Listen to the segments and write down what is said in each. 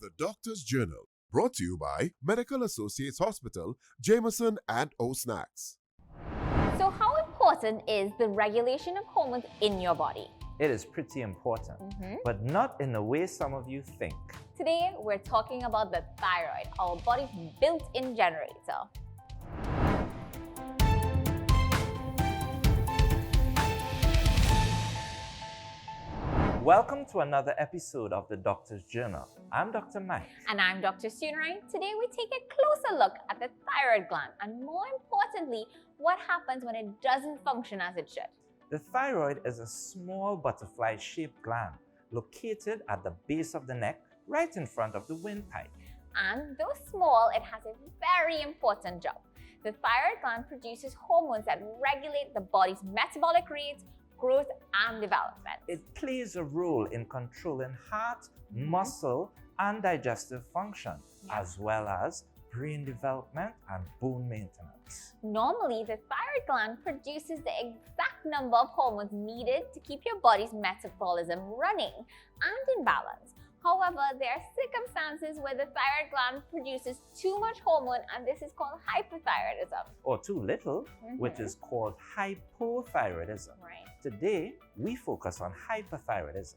The Doctor's Journal, brought to you by Medical Associates Hospital, Jameson and O Snacks. So how important is the regulation of hormones in your body? It is pretty important, but not in the way some of you think. Today, we're talking about the thyroid, our body's built-in generator. Welcome to another episode of the Doctor's Journal. I'm Dr. Mike. And I'm Dr. Sunrai. Today, we take a closer look at the thyroid gland and more importantly, what happens when it doesn't function as it should. The thyroid is a small butterfly-shaped gland located at the base of the neck, right in front of the windpipe. And though small, it has a very important job. The thyroid gland produces hormones that regulate the body's metabolic rate, growth, and development. It plays a role in controlling heart, muscle, and digestive function, as well as brain development and bone maintenance. Normally, the thyroid gland produces the exact number of hormones needed to keep your body's metabolism running and in balance. However, there are circumstances where the thyroid gland produces too much hormone, and this is called hyperthyroidism. Or too little, which is called hypothyroidism. Right. Today, we focus on hyperthyroidism.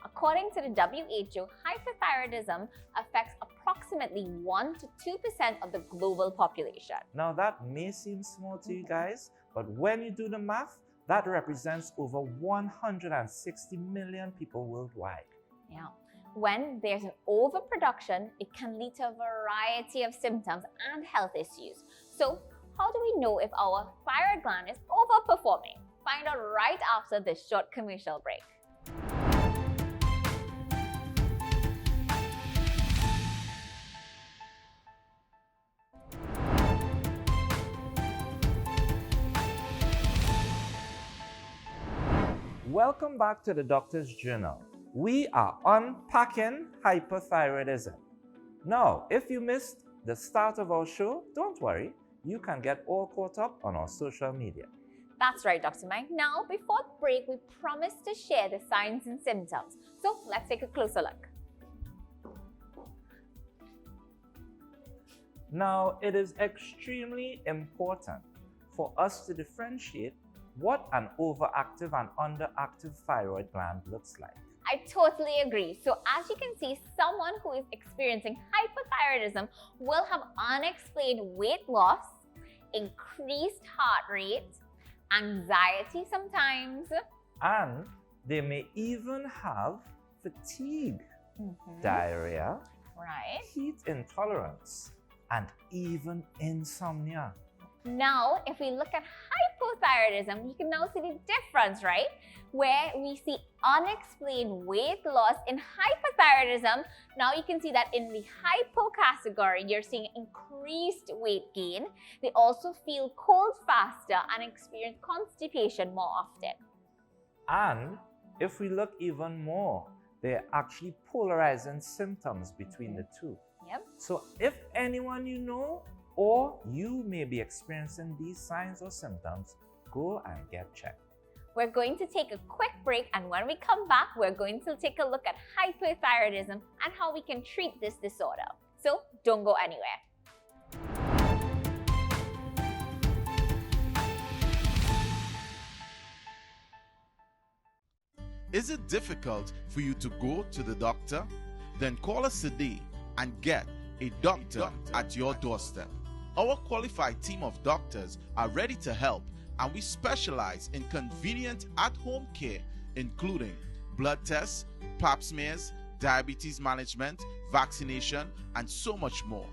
According to the WHO, hyperthyroidism affects approximately 1 to 2% of the global population. Now that may seem small to you guys, but when you do the math, that represents over 160 million people worldwide. Yeah. When there's an overproduction, it can lead to a variety of symptoms and health issues. So, how do we know if our thyroid gland is overperforming? Find out right after this short commercial break. Welcome back to the Doctor's Journal. We are unpacking hyperthyroidism. Now, if you missed the start of our show, don't worry. You can get all caught up on our social media. That's right, Dr. Mike. Now, before the break, we promised to share the signs and symptoms. So, let's take a closer look. Now, it is extremely important for us to differentiate what an overactive and underactive thyroid gland looks like. I totally agree. So as you can see, someone who is experiencing hypothyroidism will have unexplained weight loss, increased heart rate, anxiety sometimes, and they may even have fatigue, diarrhea, right? heat intolerance, and even insomnia. Now, if we look at hypothyroidism, you can now see the difference, right? Where we see unexplained weight loss in hyperthyroidism, now you can see that in the hypo category, you're seeing increased weight gain. They also feel cold faster and experience constipation more often. And if we look even more, there are actually polarizing symptoms between the two. Yep. So if anyone you know or you may be experiencing these signs or symptoms, go and get checked. We're going to take a quick break, and when we come back, we're going to take a look at hyperthyroidism and how we can treat this disorder. So don't go anywhere. Is it difficult for you to go to the doctor? Then call us today and get a doctor at your doorstep. Our qualified team of doctors are ready to help, and we specialize in convenient at-home care, including blood tests, pap smears, diabetes management, vaccination, and so much more.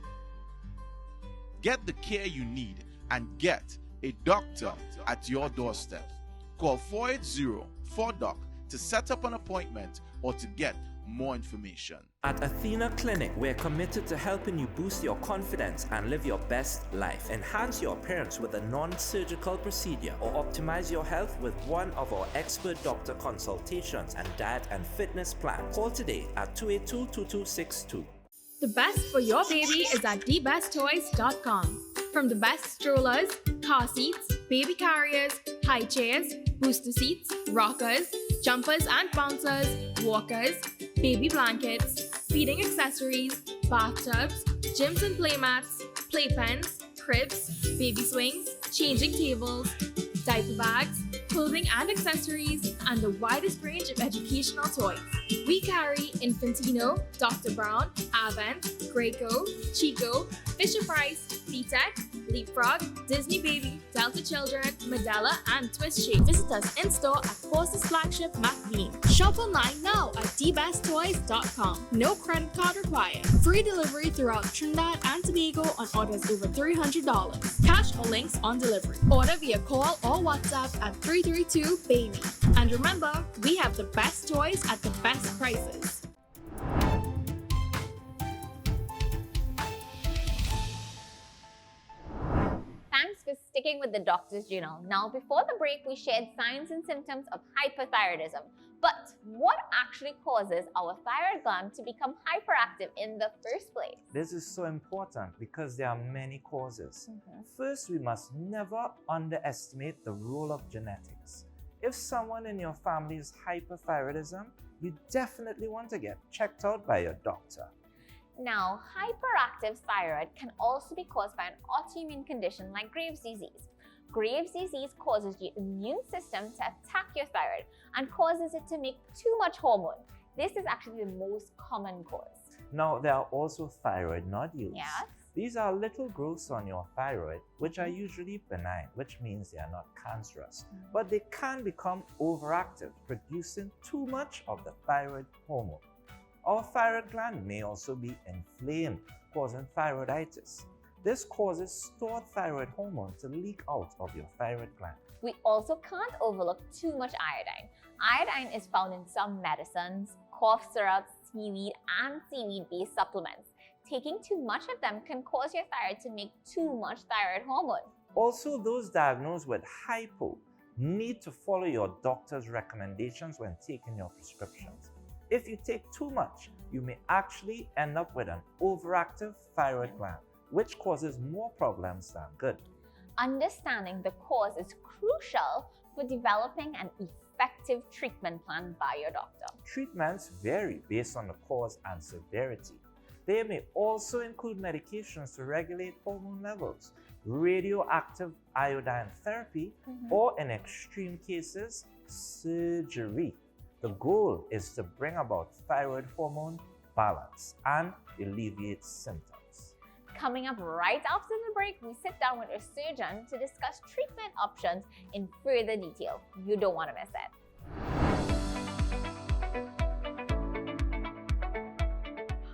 Get the care you need and get a doctor at your doorstep. Call 480-4DOC to set up an appointment or to get more information. At Athena Clinic, we're committed to helping you boost your confidence and live your best life. Enhance your appearance with a non-surgical procedure or optimize your health with one of our expert doctor consultations and diet and fitness plans. Call today at 282-2262. The best for your baby is at thebesttoys.com. From the best strollers, car seats, baby carriers, high chairs, booster seats, rockers, jumpers and bouncers, walkers, baby blankets, feeding accessories, bathtubs, gyms and playmats, playpens, cribs, baby swings, changing tables, diaper bags, clothing and accessories, and the widest range of educational toys. We carry Infantino, Dr. Brown, Avent, Graco, Chico, Fisher-Price, VTech, Leapfrog, Disney Baby, Delta Children, Medela, and Twist Shape. Visit us in-store at Forces Flagship McBean. Shop online now at dbesttoys.com. No credit card required. Free delivery throughout Trinidad and Tobago on orders over $300. Cash or links on delivery. Order via call or WhatsApp at 332-BABY. And remember, we have the best toys at the best prices. Thanks for sticking with the doctor's journal. Now, before the break, we shared signs and symptoms of hyperthyroidism. But what actually causes our thyroid gland to become hyperactive in the first place? This is so important because there are many causes. First, we must never underestimate the role of genetics. If someone in your family is hyperthyroidism, you definitely want to get checked out by your doctor. Now, hyperactive thyroid can also be caused by an autoimmune condition like Graves' disease. Graves' disease causes your immune system to attack your thyroid and causes it to make too much hormone. This is actually the most common cause. Now, there are also thyroid nodules. Yes. These are little growths on your thyroid, which are usually benign, which means they are not cancerous. But they can become overactive, producing too much of the thyroid hormone. Our thyroid gland may also be inflamed, causing thyroiditis. This causes stored thyroid hormone to leak out of your thyroid gland. We also can't overlook too much iodine. Iodine is found in some medicines, cough syrups, seaweed, and seaweed-based supplements. Taking too much of them can cause your thyroid to make too much thyroid hormone. Also, those diagnosed with hypo need to follow your doctor's recommendations when taking your prescriptions. If you take too much, you may actually end up with an overactive thyroid gland, which causes more problems than good. Understanding the cause is crucial for developing an effective treatment plan by your doctor. Treatments vary based on the cause and severity. They may also include medications to regulate hormone levels, radioactive iodine therapy, or in extreme cases, surgery. The goal is to bring about thyroid hormone balance and alleviate symptoms. Coming up right after the break, we sit down with a surgeon to discuss treatment options in further detail. You don't want to miss it.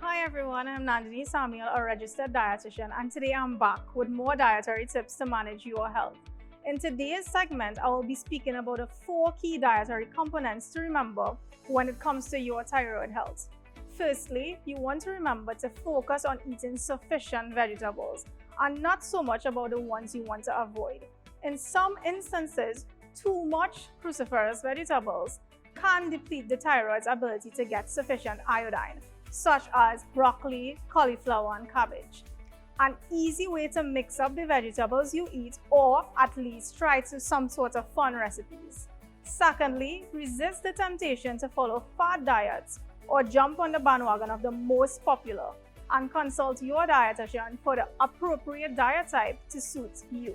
Hi everyone, I'm Nandini Samuel, a registered dietitian, and today I'm back with more dietary tips to manage your health. In today's segment, I will be speaking about the 4 key dietary components to remember when it comes to your thyroid health. Firstly, you want to remember to focus on eating sufficient vegetables and not so much about the ones you want to avoid. In some instances, too much cruciferous vegetables can deplete the thyroid's ability to get sufficient iodine, such as broccoli, cauliflower, and cabbage. An easy way to mix up the vegetables you eat, or at least try some sort of fun recipes. Secondly, resist the temptation to follow fad diets or jump on the bandwagon of the most popular, and consult your dietitian for the appropriate diet type to suit you.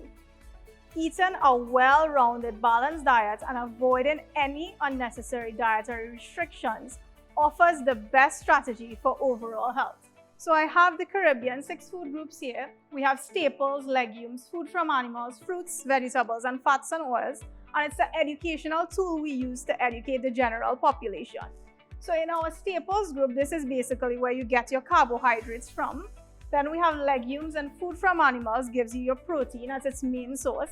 Eating a well-rounded, balanced diet and avoiding any unnecessary dietary restrictions offers the best strategy for overall health. So I have the Caribbean 6 food groups here. We have staples, legumes, food from animals, fruits, vegetables, and fats and oils. And it's the educational tool we use to educate the general population. So in our staples group, this is basically where you get your carbohydrates from. Then we have legumes, and food from animals gives you your protein as its main source.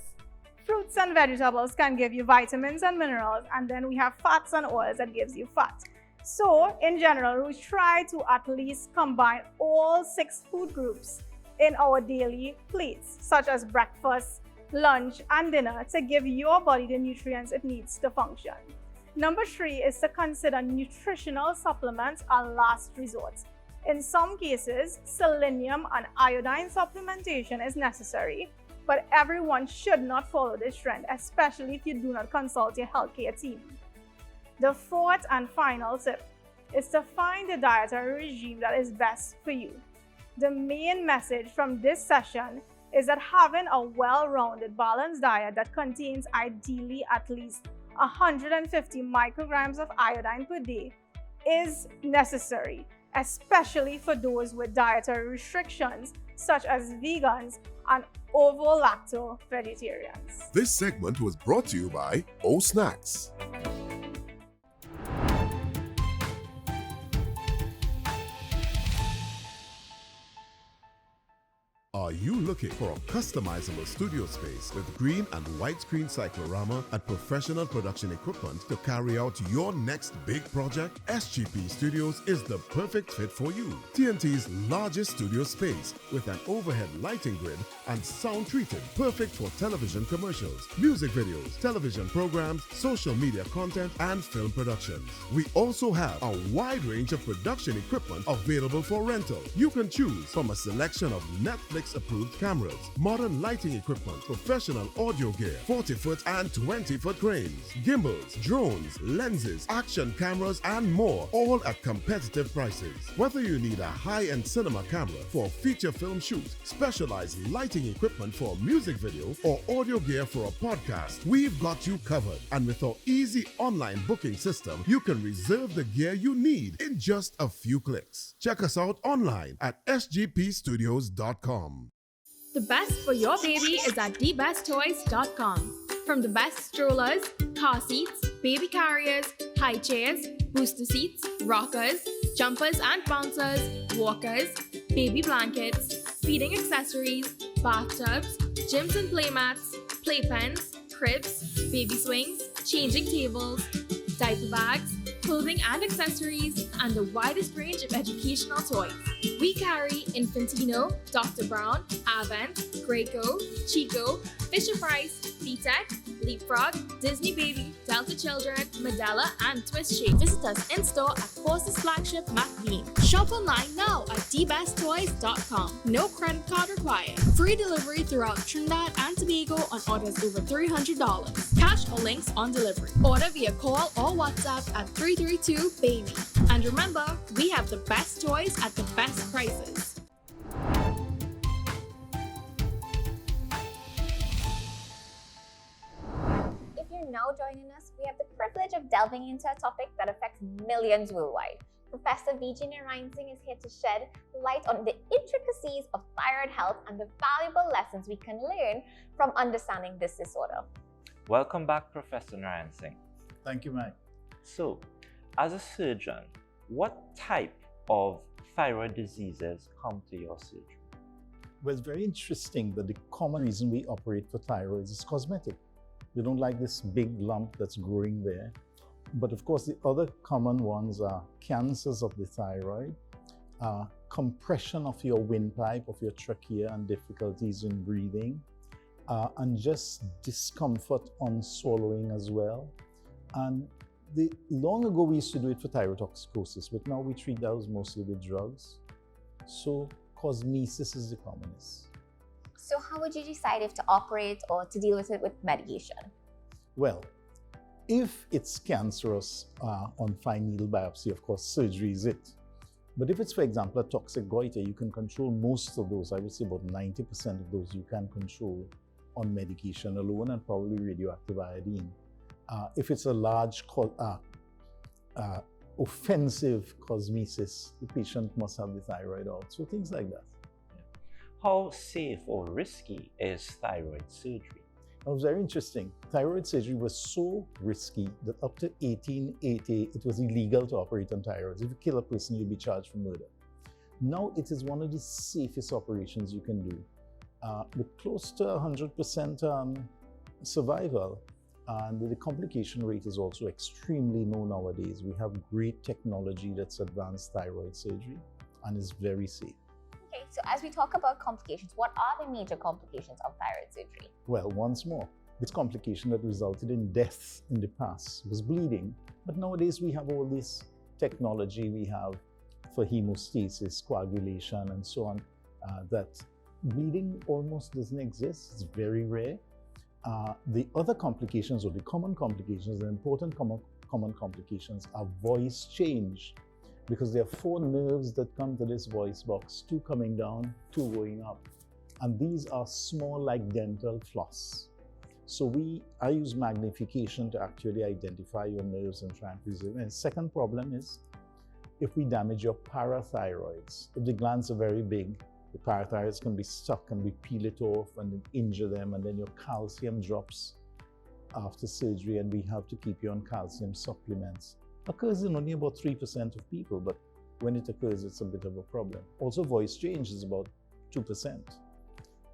Fruits and vegetables can give you vitamins and minerals. And then we have fats and oils that gives you fat. So, in general, we try to at least combine all 6 food groups in our daily plates, such as breakfast, lunch, and dinner, to give your body the nutrients it needs to function. Number 3 is to consider nutritional supplements a last resort. In some cases, selenium and iodine supplementation is necessary, but everyone should not follow this trend, especially if you do not consult your healthcare team. The 4th and final tip is to find the dietary regime that is best for you. The main message from this session is that having a well-rounded, balanced diet that contains ideally at least 150 micrograms of iodine per day is necessary, especially for those with dietary restrictions such as vegans and ovo-lacto vegetarians. This segment was brought to you by O Snacks. Are you looking for a customizable studio space with green and white screen cyclorama and professional production equipment to carry out your next big project? SGP Studios is the perfect fit for you. TNT's largest studio space with an overhead lighting grid and sound treated, perfect for television commercials, music videos, television programs, social media content, and film productions. We also have a wide range of production equipment available for rental. You can choose from a selection of Netflix approved cameras, modern lighting equipment, professional audio gear, 40-foot and 20-foot cranes, gimbals, drones, lenses, action cameras, and more, all at competitive prices. Whether you need a high-end cinema camera for feature film shoot, specialized lighting equipment for music video, or audio gear for a podcast, we've got you covered. And with our easy online booking system, you can reserve the gear you need in just a few clicks. Check us out online at sgpstudios.com. The best for your baby is at thebesttoys.com. From the best strollers, car seats, baby carriers, high chairs, booster seats, rockers, jumpers and bouncers, walkers, baby blankets, feeding accessories, bathtubs, gyms and playmats, playpens, cribs, baby swings, changing tables, diaper bags, clothing and accessories, and the widest range of educational toys. We carry Infantino, Dr. Brown, Avent, Graco, Chico, Fisher-Price, VTech, Leapfrog, Disney Baby, Delta Children, Medela, and Twist Shape. Visit us in-store at Forces Flagship McBean. Shop online now at thebesttoys.com. No credit card required. Free delivery throughout Trinidad and Tobago on orders over $300. Cash or links on delivery. Order via call or WhatsApp at 332-BABY. And remember, we have the best toys at the best prices. If you're now joining us, we have the privilege of delving into a topic that affects millions worldwide. Professor Vijay Narayan is here to shed light on the intricacies of thyroid health and the valuable lessons we can learn from understanding this disorder. Welcome back, Professor Narayan Singh. Thank you, Mike. So, as a surgeon, what type of thyroid diseases come to your surgery? Well, it's very interesting that the common reason we operate for thyroids is cosmetic. We don't like this big lump that's growing there. But of course, the other common ones are cancers of the thyroid, compression of your windpipe, of your trachea, and difficulties in breathing, and just discomfort on swallowing as well. And long ago, we used to do it for thyrotoxicosis, but now we treat those mostly with drugs. So cosmesis is the commonest. So how would you decide if to operate or to deal with it with medication? Well, if it's cancerous on fine needle biopsy, of course, surgery is it. But if it's, for example, a toxic goiter, you can control most of those. I would say about 90% of those you can control on medication alone and probably radioactive iodine. If it's a large offensive cosmesis, the patient must have the thyroid out. So things like that. How safe or risky is thyroid surgery? It was very interesting. Thyroid surgery was so risky that up to 1880, it was illegal to operate on thyroids. If you kill a person, you'll be charged for murder. Now it is one of the safest operations you can do, with close to 100% survival. And the complication rate is also extremely low nowadays. We have great technology that's advanced thyroid surgery and is very safe. Okay, so as we talk about complications, what are the major complications of thyroid surgery? Well, once more, this complication that resulted in death in the past was bleeding. But nowadays we have all this technology we have for hemostasis, coagulation, and so on, that bleeding almost doesn't exist. It's very rare. The other complications, or the common complications, the important common complications are voice change. because there are 4 nerves that come to this voice box, 2 coming down, 2 going up. And these are small like dental floss. So I use magnification to actually identify your nerves and try and preserve. And second problem is if we damage your parathyroids. If the glands are very big, the parathyroids can be stuck and we peel it off and then injure them, and then your calcium drops after surgery and we have to keep you on calcium supplements. Occurs in only about 3% of people, but when it occurs, it's a bit of a problem. Also, voice change is about 2%.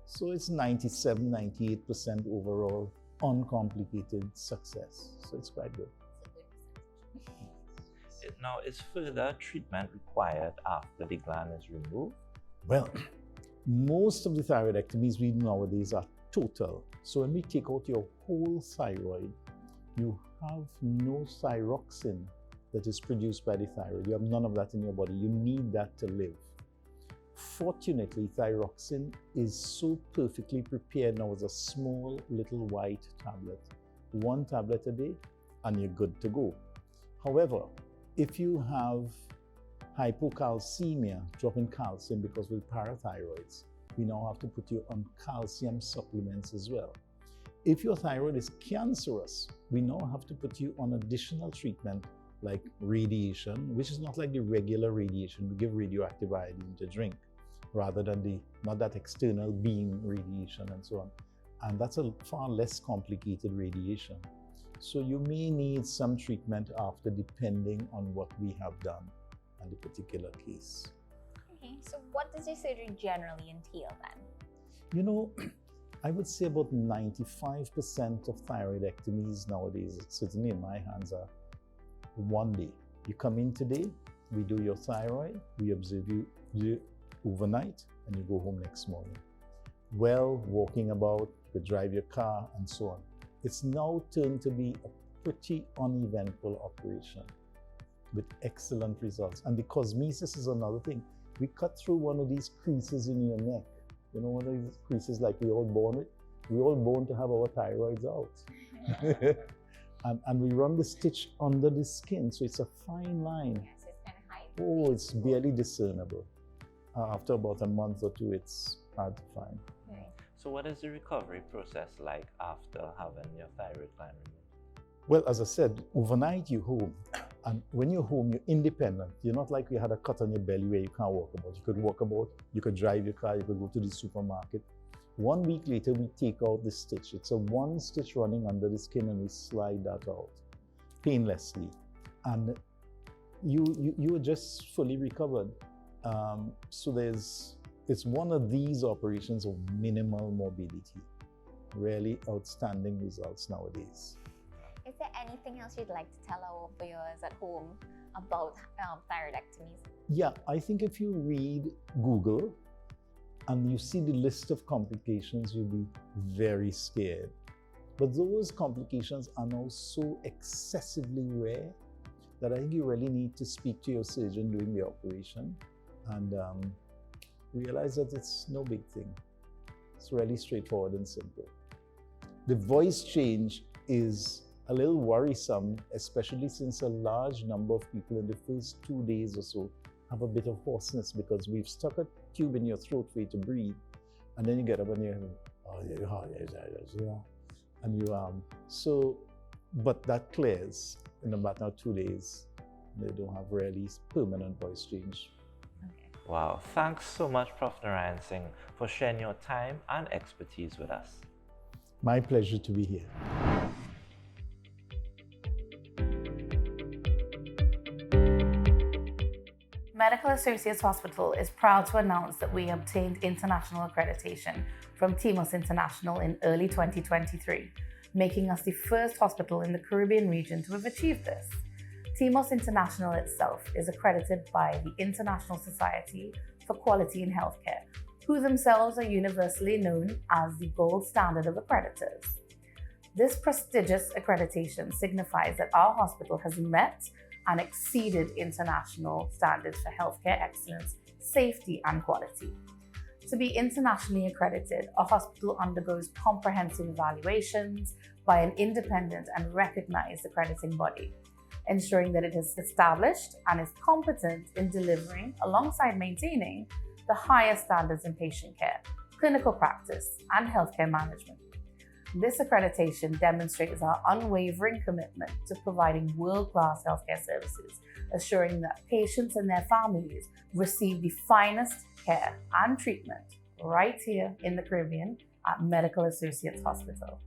So it's 97, 98% overall uncomplicated success. So it's quite good. Now, is further treatment required after the gland is removed? Well, most of the thyroidectomies we do nowadays are total. So when we take out your whole thyroid, you have no thyroxine that is produced by the thyroid. You have none of that in your body. You need that to live. Fortunately, thyroxine is so perfectly prepared now as a small little white tablet. 1 tablet a day and you're good to go. However, if you have hypocalcemia, drop in calcium because with parathyroids, we now have to put you on calcium supplements as well. If your thyroid is cancerous, we now have to put you on additional treatment like radiation, which is not like the regular radiation. We give radioactive iodine to drink rather than not that external beam radiation and so on. And that's a far less complicated radiation. So you may need some treatment after, depending on what we have done in the particular case. Okay, so what does your surgery generally entail then? You know, I would say about 95% of thyroidectomies nowadays, certainly in my hands, are 1 day. You come in today, we do your thyroid, we observe you overnight, and you go home next morning. Well, walking about, you drive your car, and so on. It's now turned to be a pretty uneventful operation with excellent results. And the cosmesis is another thing. We cut through one of these creases in your neck. You know, one of these creases like we all born with. We all born to have our thyroids out. and we run the stitch under the skin, so it's a fine line. Yes, it's kind of high. Oh, it's barely discernible. After about a month or 2, it's hard to find. Right. So what is the recovery process like after having your thyroid gland removed? Well, as I said, overnight you're home. And when you're home, you're independent. You're not like you had a cut on your belly where you can't walk about. You could walk about, you could drive your car, you could go to the supermarket. 1 week later, we take out the stitch. It's a 1 stitch running under the skin and we slide that out painlessly. And you are just fully recovered. So it's one of these operations of minimal morbidity. Really outstanding results nowadays. Is there anything else you'd like to tell our viewers at home about thyroidectomies? Yeah, I think if you read Google and you see the list of complications, you'll be very scared. But those complications are now so excessively rare that I think you really need to speak to your surgeon during the operation and realize that it's no big thing. It's really straightforward and simple. The voice change is a little worrisome, especially since a large number of people in the first 2 days or so have a bit of hoarseness because we've stuck a tube in your throat for you to breathe, and then you get up and but that clears in about 2 days. They don't have really permanent voice change. Okay. Wow, thanks so much, Prof. Narayan Singh, for sharing your time and expertise with us. My pleasure to be here. Medical Associates Hospital is proud to announce that we obtained international accreditation from TIMOS International in early 2023, making us the first hospital in the Caribbean region to have achieved this. TIMOS International itself is accredited by the International Society for Quality in Healthcare, who themselves are universally known as the gold standard of accreditors. This prestigious accreditation signifies that our hospital has met and exceeded international standards for healthcare excellence, safety, and quality. To be internationally accredited, a hospital undergoes comprehensive evaluations by an independent and recognized accrediting body. ensuring that it is established and is competent in delivering, alongside maintaining, the highest standards in patient care, clinical practice, and healthcare management. This accreditation demonstrates our unwavering commitment to providing world-class healthcare services, assuring that patients and their families receive the finest care and treatment right here in the Caribbean at Medical Associates Hospital.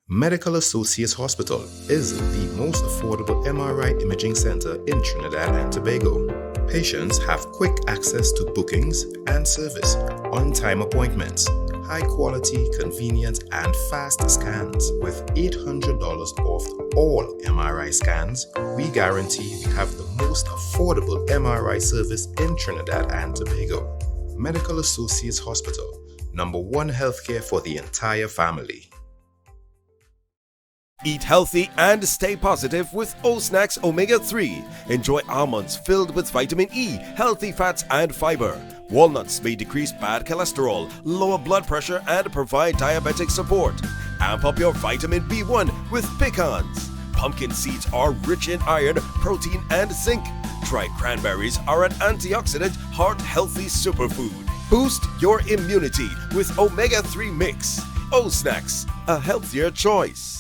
Medical Associates Hospital is the most affordable MRI imaging center in Trinidad and Tobago. Patients have quick access to bookings and service, on-time appointments, high-quality, convenient, and fast scans. With $800 off all MRI scans, we guarantee we have the most affordable MRI service in Trinidad and Tobago. Medical Associates Hospital, #1 healthcare for the entire family. Eat healthy and stay positive with O-Snacks Omega-3. Enjoy almonds filled with vitamin E, healthy fats and fiber. Walnuts may decrease bad cholesterol, lower blood pressure and provide diabetic support. Amp up your vitamin B1 with pecans. Pumpkin seeds are rich in iron, protein and zinc. Dried cranberries are an antioxidant, heart-healthy superfood. Boost your immunity with Omega-3 Mix. O-Snacks, a healthier choice.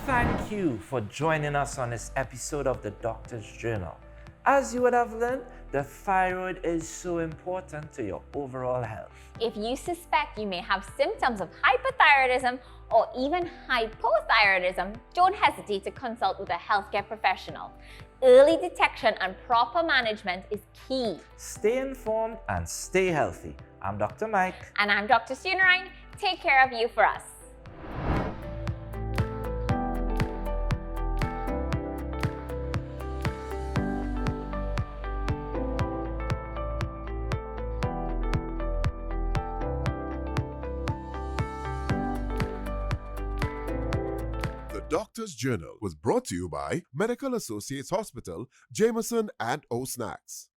Thank you for joining us on this episode of the Doctor's Journal. As you would have learned, the thyroid is so important to your overall health. If you suspect you may have symptoms of hyperthyroidism or even hypothyroidism, don't hesitate to consult with a healthcare professional. Early detection and proper management is key. Stay informed and stay healthy. I'm Dr. Mike. And I'm Dr. Sunarine. Take care of you for us. The Doctor's Journal was brought to you by Medical Associates Hospital, Jameson and O-Snacks.